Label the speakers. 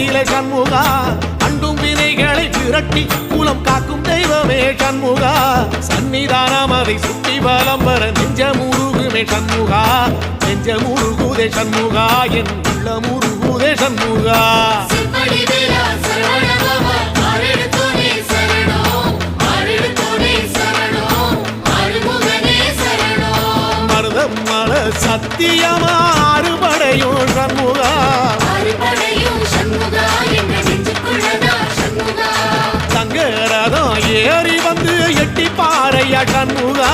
Speaker 1: நிலை சண்முகா அண்டும் வினைகளை விரட்டி குலம் காக்கும் தெய்வமே சண்முகா சன்னிதானம் அதை சுற்றி பலம் வர நெஞ்சமுருகுமே சண்முகா நெஞ்சமுருகுதே சண்முகா என் உள்ளமுருகுதே சண்முகா மருதமல சத்தியமா அறுபடையும் சண்முகா தங்கரதம் ஏறி வந்து எட்டி பாறையா சண்முகா